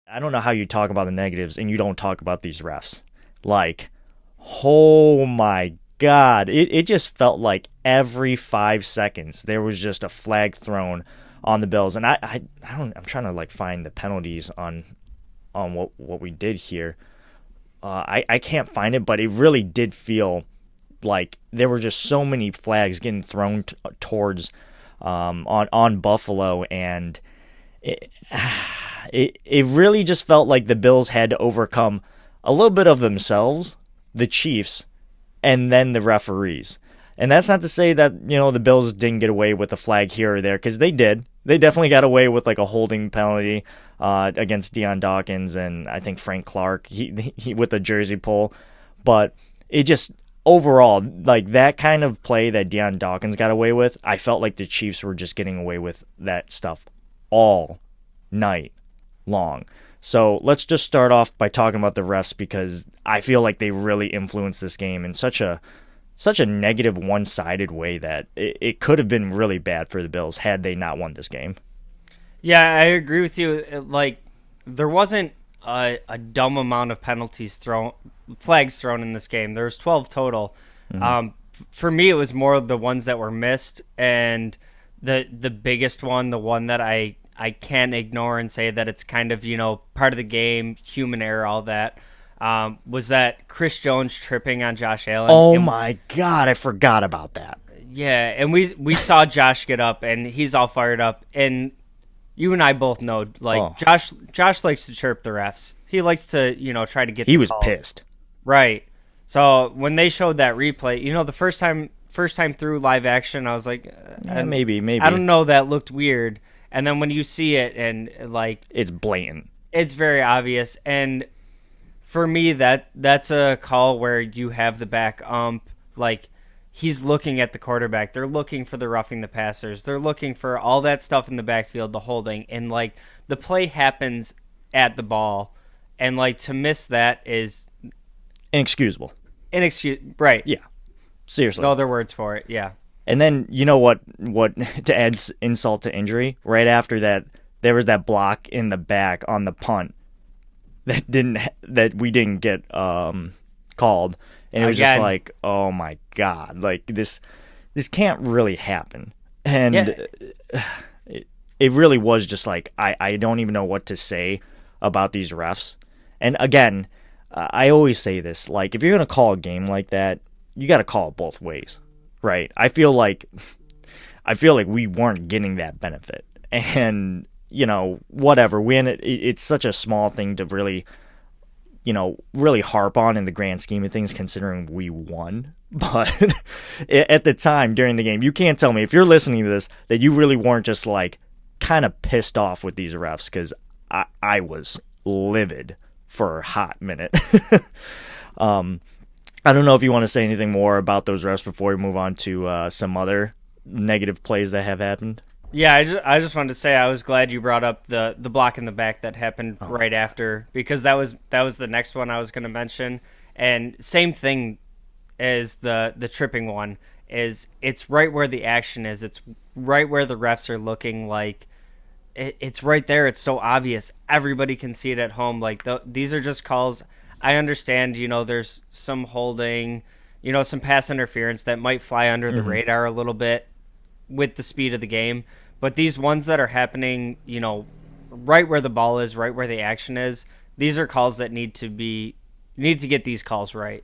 I don't know how you talk about the negatives and you don't talk about these refs. Like, oh my God. It just felt like every 5 seconds there was just a flag thrown on the Bills. And I'm trying to like find the penalties on what we did here. I can't find it, but it really did feel like there were just so many flags getting thrown towards on Buffalo, and it, it really just felt like the Bills had to overcome a little bit of themselves, the Chiefs, and then the referees. And that's not to say that, the Bills didn't get away with a flag here or there, because they did. They definitely got away with like a holding penalty against Deion Dawkins and I think Frank Clark he with the jersey pull. But it just overall, like that kind of play that Deion Dawkins got away with, I felt like the Chiefs were just getting away with that stuff all night long. So let's just start off by talking about the refs, because I feel like they really influenced this game in such a negative, one-sided way that it could have been really bad for the Bills had they not won this game. Yeah, I agree with you. Like, there wasn't a dumb amount of flags thrown in this game. There was 12 total. For me, it was more the ones that were missed, and the biggest one, the one that I can't ignore and say that it's kind of, part of the game, human error, all that, was that Chris Jones tripping on Josh Allen. Oh my God, I forgot about that. Yeah, and we saw Josh get up, and he's all fired up, and you and I both know, like, Josh likes to chirp the refs. He likes to, try to get He the was call. pissed. Right. So when they showed that replay, the first time through live action, I was like, maybe. I don't know, that looked weird. And then when you see it, and like, it's blatant. It's very obvious. And for me, that's a call where you have the back ump, like, he's looking at the quarterback. They're looking for the roughing the passers. They're looking for all that stuff in the backfield, the holding, and like the play happens at the ball, and like to miss that is Inexcusable. Right? Yeah, seriously. No other words for it. Yeah. And then you know what? To add insult to injury, right after that, there was that block in the back on the punt that we didn't get called. And it was just like, oh my God, like this can't really happen. And it really was just like, I don't even know what to say about these refs. And again, I always say this, like, if you're going to call a game like that, you got to call it both ways, right? I feel like we weren't getting that benefit. And, whatever, it's such a small thing to really harp on in the grand scheme of things, considering we won. But at the time during the game, you can't tell me, if you're listening to this, that you really weren't just like kind of pissed off with these refs, because I was livid for a hot minute. I don't know if you want to say anything more about those refs before we move on to some other negative plays that have happened. Yeah, I just wanted to say I was glad you brought up the block in the back that happened right after, because that was the next one I was going to mention. And same thing as the tripping one, is it's right where the action is. It's right where the refs are looking, like it's right there. It's so obvious. Everybody can see it at home. Like these are just calls. I understand, there's some holding, some pass interference that might fly under the radar a little bit with the speed of the game. But these ones that are happening, right where the ball is, right where the action is, these are calls that need to get these calls right.